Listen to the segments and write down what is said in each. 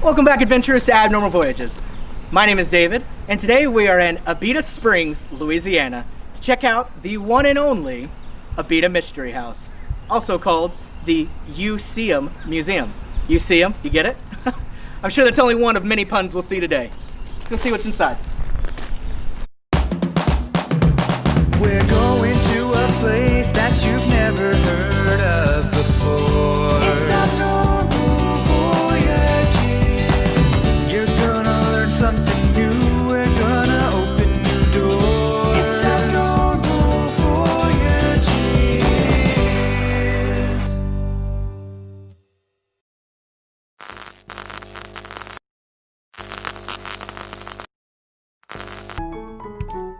Welcome back, adventurers, to Abnormal Voyages. My name is David, and today we are in Abita Springs, Louisiana, to check out the one and only Abita Mystery House, also called the U-Seum Museum. U-Seum, you get it? I'm sure that's only one of many puns we'll see today. Let's go see what's inside. We're going to a place that you've never heard of before. It's Abnormal Voyages. You're gonna learn something new. We're gonna open new doors. It's Abnormal Voyages.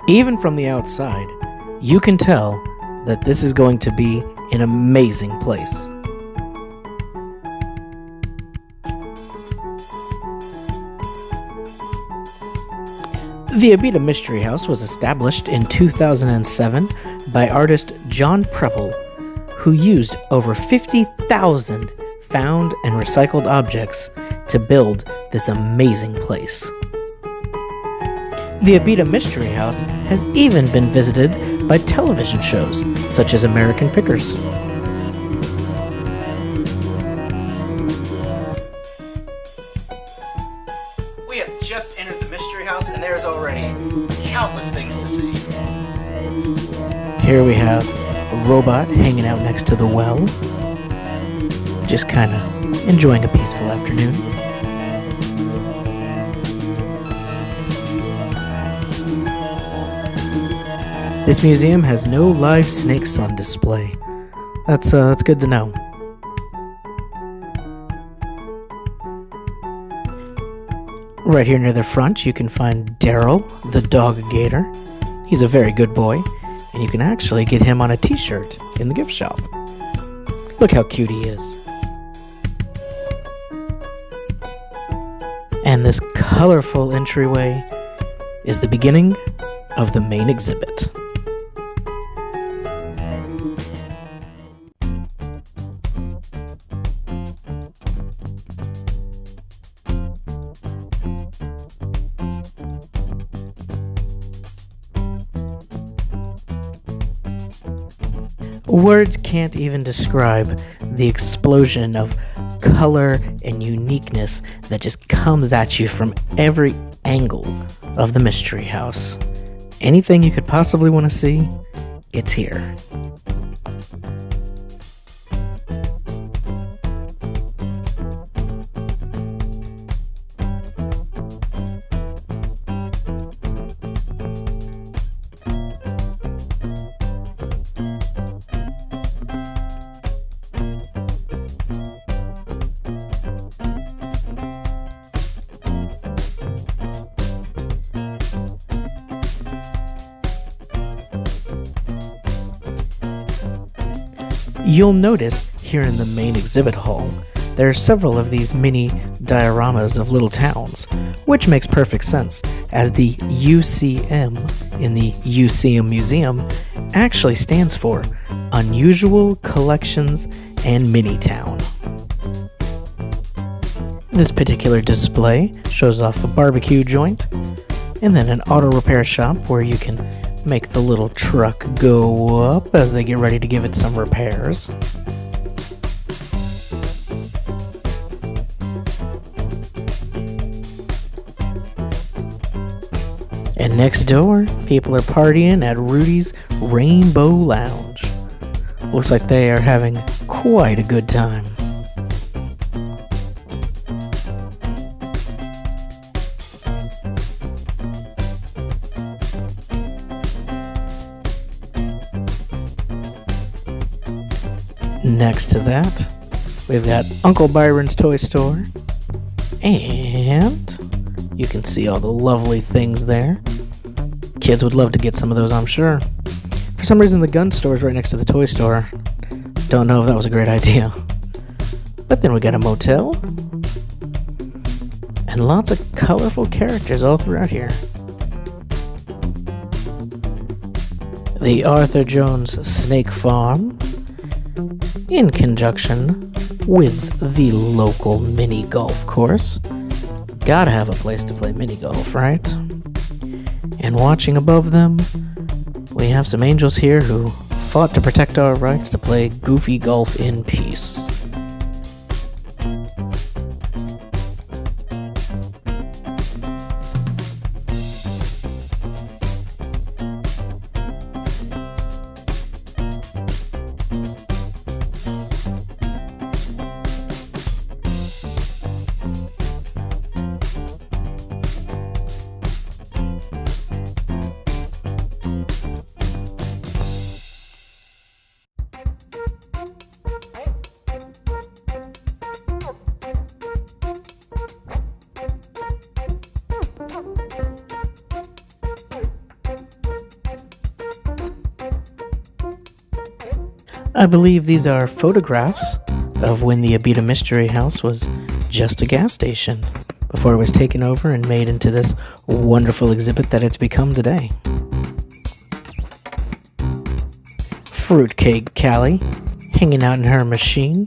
Even from the outside, you can tell that this is going to be an amazing place. The Abita Mystery House was established in 2007 by artist John Preble, who used over 50,000 found and recycled objects to build this amazing place. The Abita Mystery House has even been visited by television shows such as American Pickers. We have just entered the Mystery House, and there is already countless things to see. Here we have a robot hanging out next to the well, just kind of enjoying a peaceful afternoon. This museum has no live snakes on display. That's good to know. Right here near the front, you can find Daryl the Dog Gator. He's a very good boy, and you can actually get him on a t-shirt in the gift shop. Look how cute he is. And this colorful entryway is the beginning of the main exhibit. Words can't even describe the explosion of color and uniqueness that just comes at you from every angle of the Mystery House. Anything you could possibly want to see, it's here. You'll notice here in the main exhibit hall, there are several of these mini dioramas of little towns, which makes perfect sense, as the UCM in the U-Seum Museum actually stands for Unusual Collections and Mini Town. This particular display shows off a barbecue joint, and then an auto repair shop where you can make the little truck go up as they get ready to give it some repairs. And next door, people are partying at Rudy's Rainbow Lounge. Looks like they are having quite a good time. Next to that, we've got Uncle Byron's Toy Store, and you can see all the lovely things there. Kids would love to get some of those, I'm sure. For some reason, the gun store is right next to the toy store. Don't know if that was a great idea. But then we got a motel, and lots of colorful characters all throughout here. The Arthur Jones Snake Farm, in conjunction with the local mini golf course, Gotta have a place to play mini golf, right? And watching above them, we have some angels here who fought to protect our rights to play goofy golf in peace. I believe these are photographs of when the Abita Mystery House was just a gas station before it was taken over and made into this wonderful exhibit that it's become today. Fruitcake Callie, hanging out in her machine,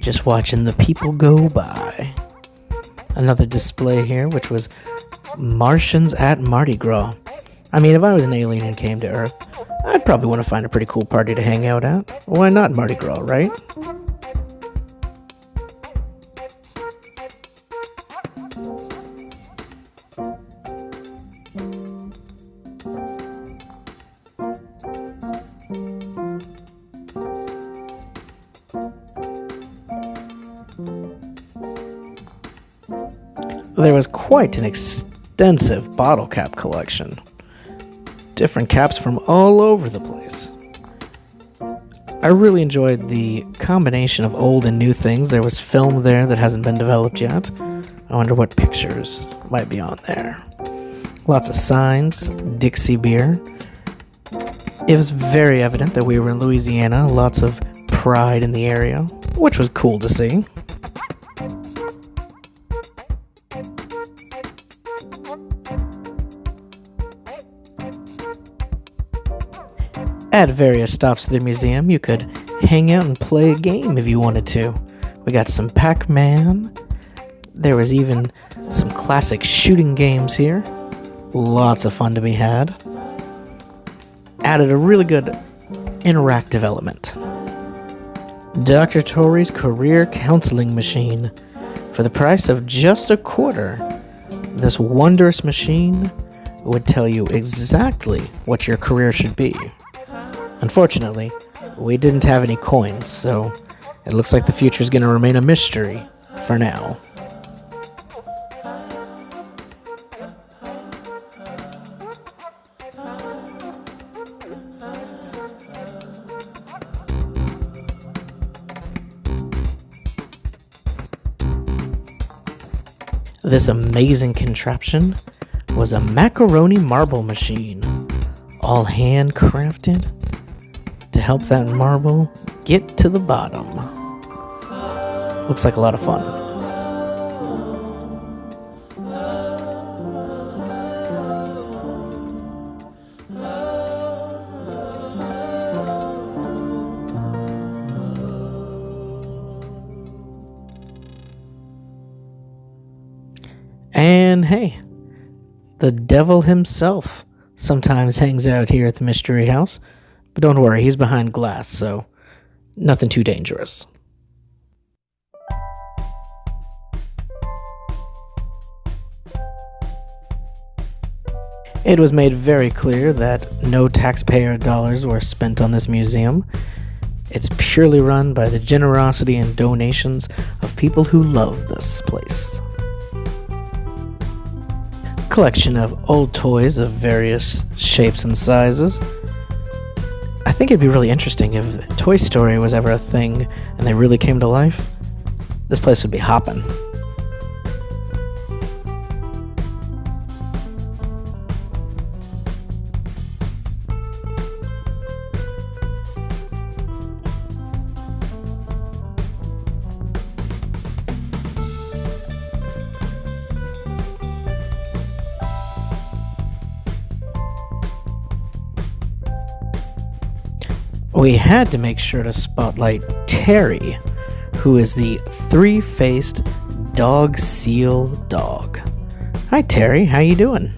just watching the people go by. Another display here, which was Martians at Mardi Gras. I mean, if I was an alien and came to Earth, I'd probably want to find a pretty cool party to hang out at. Why not Mardi Gras, right? There was quite an extensive bottle cap collection. Different caps from all over the place. I really enjoyed the combination of old and new things. There was film there that hasn't been developed yet. I wonder what pictures might be on there. Lots of signs, Dixie beer. It was very evident that we were in Louisiana. Lots of pride in the area, which was cool to see. At various stops of the museum, you could hang out and play a game if you wanted to. We got some Pac-Man. There was even some classic shooting games here. Lots of fun to be had. Added a really good interactive element. Dr. Tory's career counseling machine. For the price of just $0.25, this wondrous machine would tell you exactly what your career should be. Unfortunately, we didn't have any coins, so it looks like the future is going to remain a mystery for now. This amazing contraption was a macaroni marble machine, all handcrafted to help that marble get to the bottom. Looks like a lot of fun. And hey, the devil himself sometimes hangs out here at the Mystery House. But don't worry, he's behind glass, so nothing too dangerous. It was made very clear that no taxpayer dollars were spent on this museum. It's purely run by the generosity and donations of people who love this place. Collection of old toys of various shapes and sizes. I think it'd be really interesting if Toy Story was ever a thing and they really came to life. This place would be hopping. We had to make sure to spotlight Terry, who is the three-faced Dog Seal Dog. Hi Terry, how you doing?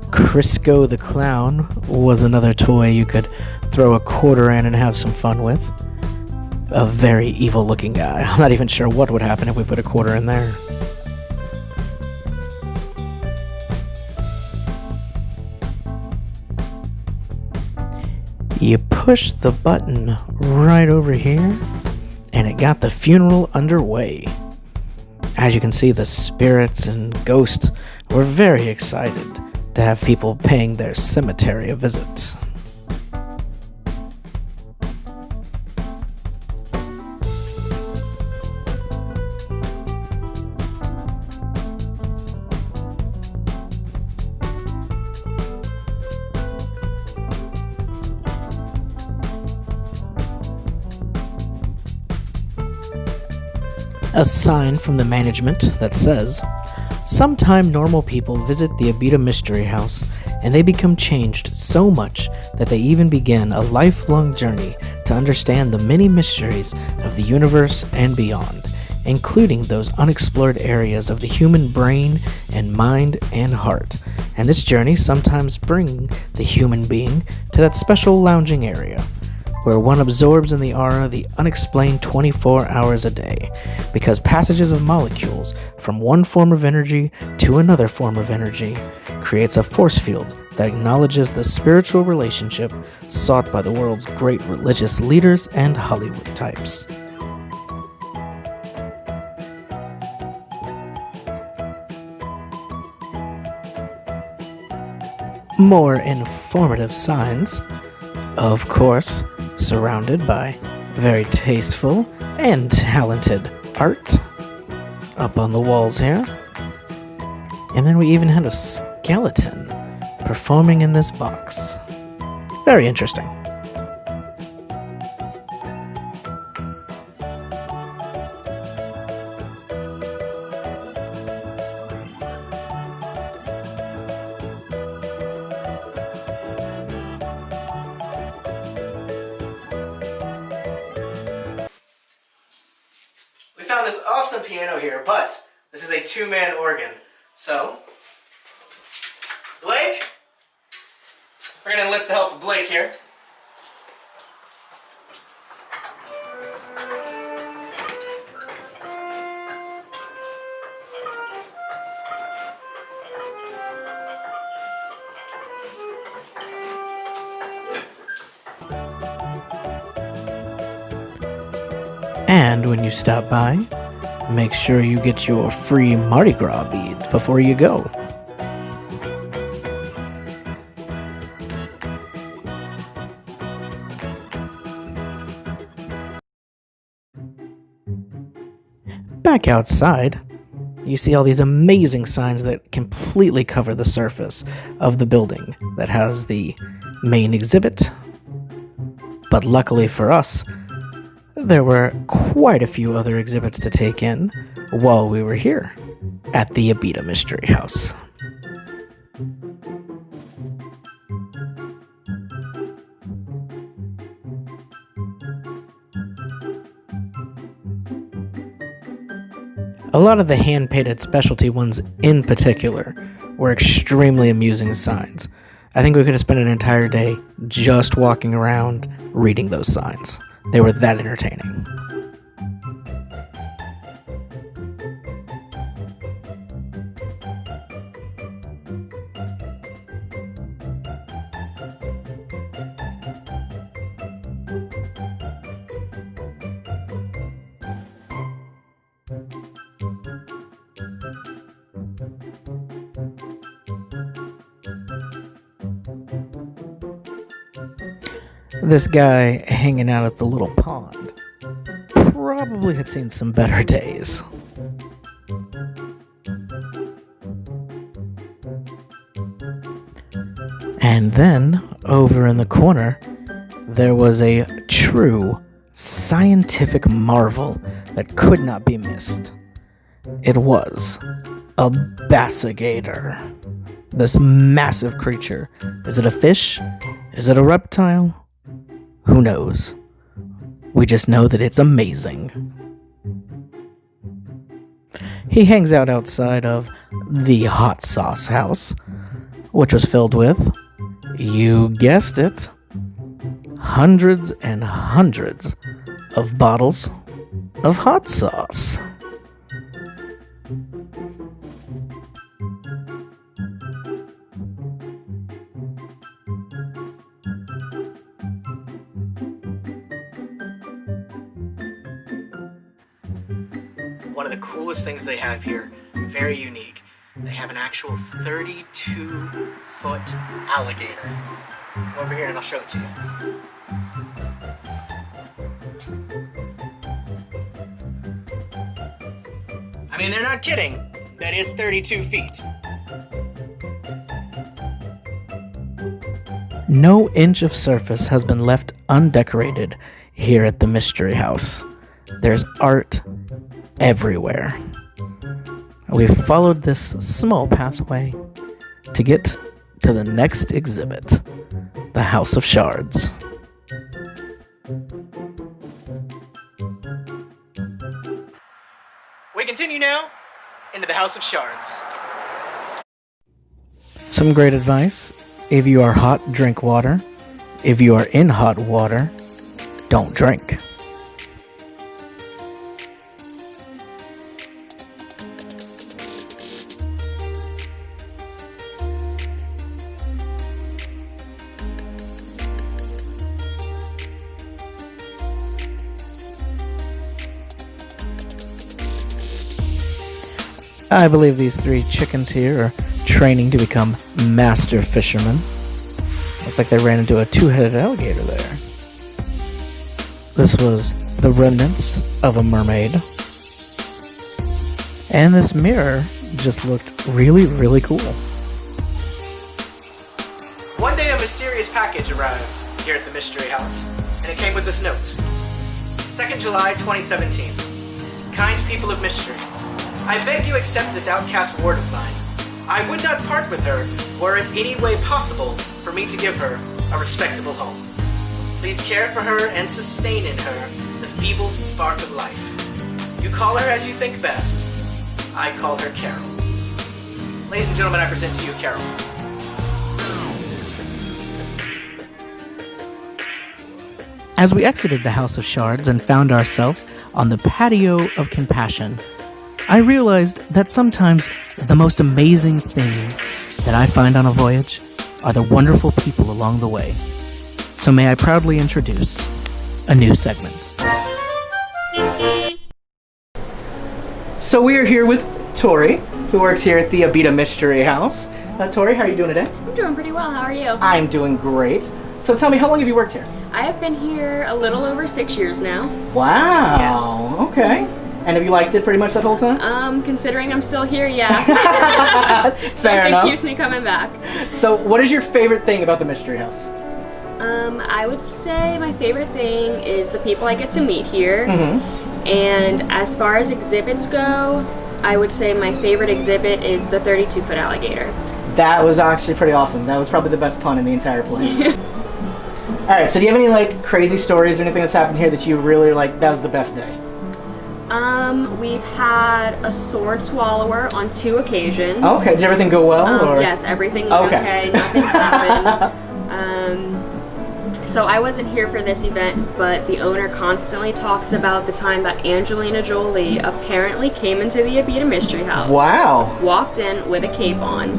Crisco the Clown was another toy you could throw a quarter in and have some fun with. A very evil looking guy. I'm not even sure what would happen if we put a quarter in there. You push the button right over here, and it got the funeral underway. As you can see, the spirits and ghosts were very excited to have people paying their cemetery a visit. A sign from the management that says, "Sometime normal people visit the Abita Mystery House and they become changed so much that they even begin a lifelong journey to understand the many mysteries of the universe and beyond, including those unexplored areas of the human brain and mind and heart. And this journey sometimes brings the human being to that special lounging area, where one absorbs in the aura the unexplained 24 hours a day, because passages of molecules from one form of energy to another form of energy creates a force field that acknowledges the spiritual relationship sought by the world's great religious leaders and Hollywood types." More informative signs, of course, surrounded by very tasteful and talented art up on the walls here. And then we even had a skeleton performing in this box. Very interesting. We found this awesome piano here, but this is a two-man organ. So, Blake, we're going to enlist the help of Blake here. And when you stop by, make sure you get your free Mardi Gras beads before you go. Back outside, you see all these amazing signs that completely cover the surface of the building that has the main exhibit. But luckily for us, there were quite a few other exhibits to take in while we were here at the Abita Mystery House. A lot of the hand-painted specialty ones in particular were extremely amusing signs. I think we could have spent an entire day just walking around reading those signs. They were that entertaining. This guy hanging out at the little pond probably had seen some better days. And then, over in the corner, there was a true scientific marvel that could not be missed. It was a bassigator. This massive creature. Is it a fish? Is it a reptile? Who knows? We just know that it's amazing. He hangs out outside of the hot sauce house, which was filled with, you guessed it, hundreds and hundreds of bottles of hot sauce. One of the coolest things they have here, very unique. They have an actual 32-foot alligator. Come over here and I'll show it to you. I mean, they're not kidding. That is 32 feet. No inch of surface has been left undecorated here at the Mystery House. There's art everywhere. We've followed this small pathway to get to the next exhibit, the House of Shards. We continue now into the House of Shards. Some great advice. If you are hot, drink water. If you are in hot water, don't drink. I believe these three chickens here are training to become master fishermen. Looks like they ran into a two-headed alligator there. This was the remnants of a mermaid. And this mirror just looked really, really cool. One day a mysterious package arrived here at the Mystery House, and it came with this note. 2nd July 2017. Kind people of mystery, I beg you accept this outcast ward of mine. I would not part with her were it any way possible for me to give her a respectable home. Please care for her and sustain in her the feeble spark of life. You call her as you think best. I call her Carol. Ladies and gentlemen, I present to you Carol. As we exited the House of Shards and found ourselves on the patio of compassion, I realized that sometimes the most amazing things that I find on a voyage are the wonderful people along the way. So may I proudly introduce a new segment. So we are here with Tory, who works here at the Abita Mystery House. Tory, how are you doing today? I'm doing pretty well. How are you? I'm doing great. So tell me, how long have you worked here? I have been here a little over 6 years now. Wow. Yes. Okay. And have you liked it pretty much that whole time? Considering I'm still here, yeah. Fair enough. It keeps me coming back. So what is your favorite thing about the Mystery House? I would say my favorite thing is the people I get to meet here. Mm-hmm. And as far as exhibits go, I would say my favorite exhibit is the 32-foot alligator. That was actually pretty awesome. That was probably the best pun in the entire place. Alright, so do you have any like crazy stories or anything that's happened here that you really like, that was the best day? We've had a sword swallower on 2 occasions. Okay, did everything go well? Or? Yes, everything was okay. Nothing happened. So I wasn't here for this event, but the owner constantly talks about the time that Angelina Jolie apparently came into the Abita Mystery House. Wow. Walked in with a cape on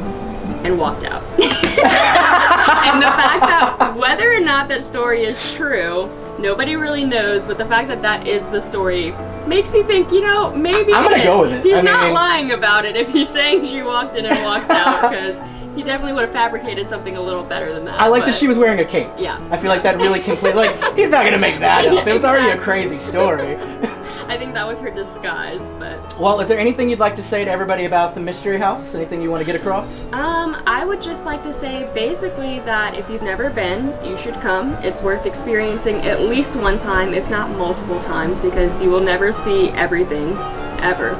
and walked out. And the fact that whether or not that story is true, nobody really knows, but the fact that that is the story makes me think, you know, maybe I'm gonna go with it. He's not lying about it if he's saying she walked in and walked out, because he definitely would have fabricated something a little better than that. I like that she was wearing a cape. Yeah. I feel like that really completely, like, he's not gonna make that up. It was already a crazy story. I think that was her disguise, but... Well, is there anything you'd like to say to everybody about the Mystery House? Anything you want to get across? I would just like to say basically that if you've never been, you should come. It's worth experiencing at least one time, if not multiple times, because you will never see everything, ever.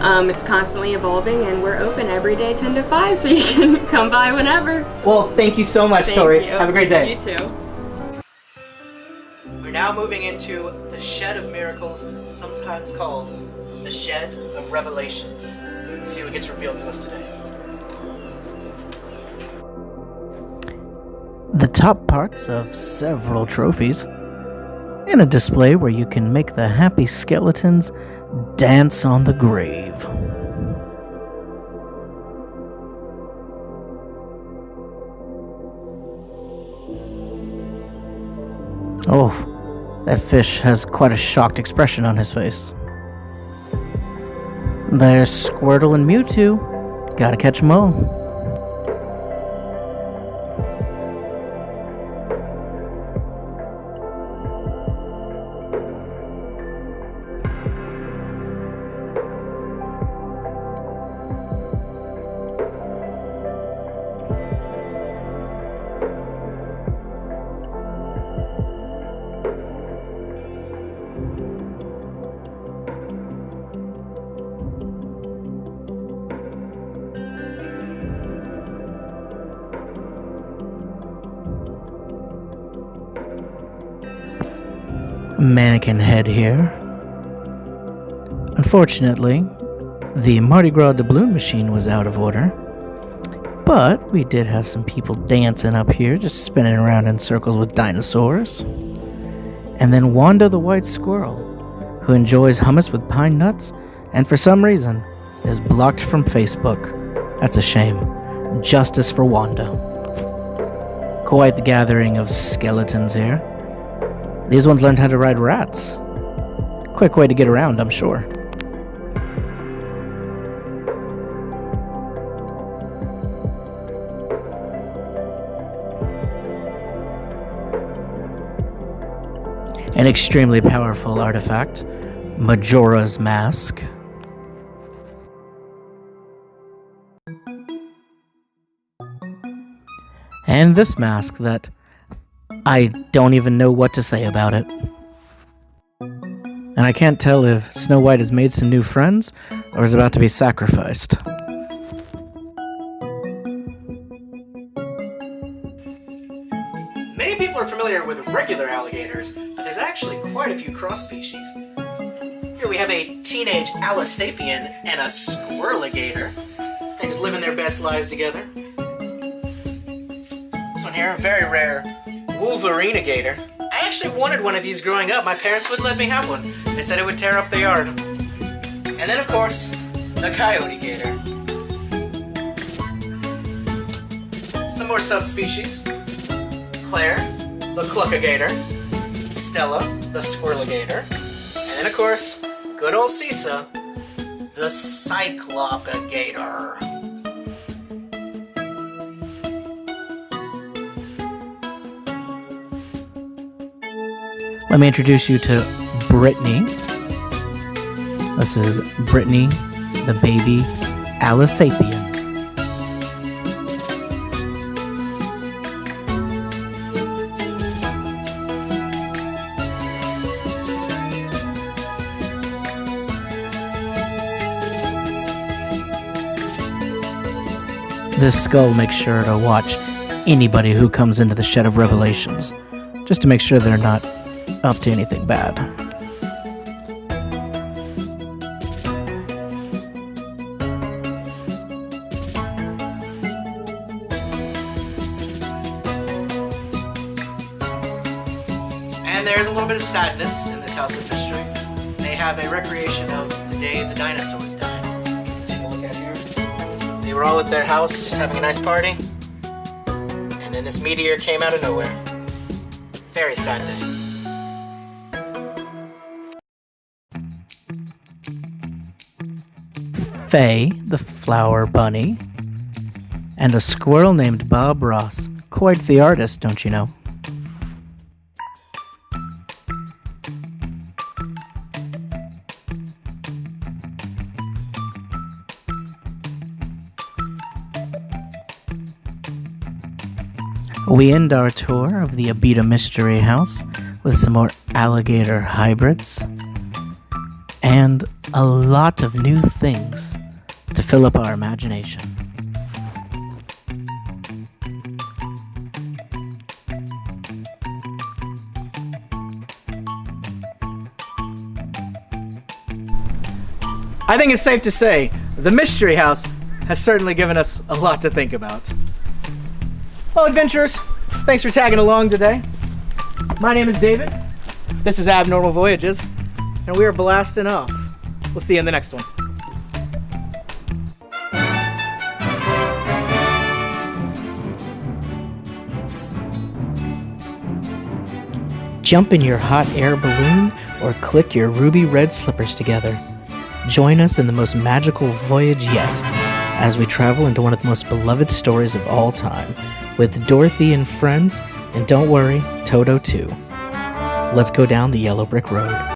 It's constantly evolving, and we're open every day 10 to 5, so you can come by whenever. Well, thank you so much, Thank Tory. you. Have a great day. You too. We're now moving into the Shed of Miracles, sometimes called the Shed of Revelations. Let's see what gets revealed to us today. The top parts of several trophies, and a display where you can make the happy skeletons dance on the grave. Oh, that fish has quite a shocked expression on his face. There's Squirtle and Mewtwo. Gotta catch 'em all. Mannequin head here. Unfortunately, the Mardi Gras doubloon machine was out of order, but we did have some people dancing up here, just spinning around in circles with dinosaurs. And then Wanda the white squirrel, who enjoys hummus with pine nuts and for some reason is blocked from Facebook. That's a shame. Justice for Wanda. Quite the gathering of skeletons here. These ones learned how to ride rats. Quick way to get around, I'm sure. An extremely powerful artifact, Majora's Mask. And this mask that I don't even know what to say about it. And I can't tell if Snow White has made some new friends or is about to be sacrificed. Many people are familiar with regular alligators, but there's actually quite a few cross species. Here we have a teenage Allisapien and a Squirreligator. They just living their best lives together. This one here, very rare Wolverine-gator. I actually wanted one of these growing up. My parents wouldn't let me have one. They said it would tear up the yard. And then, of course, the Coyote Gator. Some more subspecies. Claire, the Cluckigator. Stella, the Squirreligator. And then, of course, good old Cisa, the Cyclopigator. Let me introduce you to Brittany. This is Brittany, the baby Allisapien. This skull makes sure to watch anybody who comes into the Shed of Revelations, just to make sure they're not up to anything bad. And there's a little bit of sadness in this House of Mystery. They have a recreation of the day the dinosaurs died. Take a look at here. They were all at their house just having a nice party. And then this meteor came out of nowhere. Very sad day. Faye, the flower bunny, and a squirrel named Bob Ross. Quite the artist, don't you know? We end our tour of the Abita Mystery House with some more alligator hybrids. and a lot of new things to fill up our imagination. I think it's safe to say the Mystery House has certainly given us a lot to think about. Well, adventurers, thanks for tagging along today. My name is David. This is Abnormal Voyages, and we are blasting off. We'll see you in the next one. Jump in your hot air balloon or click your ruby red slippers together. Join us in the most magical voyage yet as we travel into one of the most beloved stories of all time with Dorothy and friends, and don't worry, Toto too. Let's go down the yellow brick road.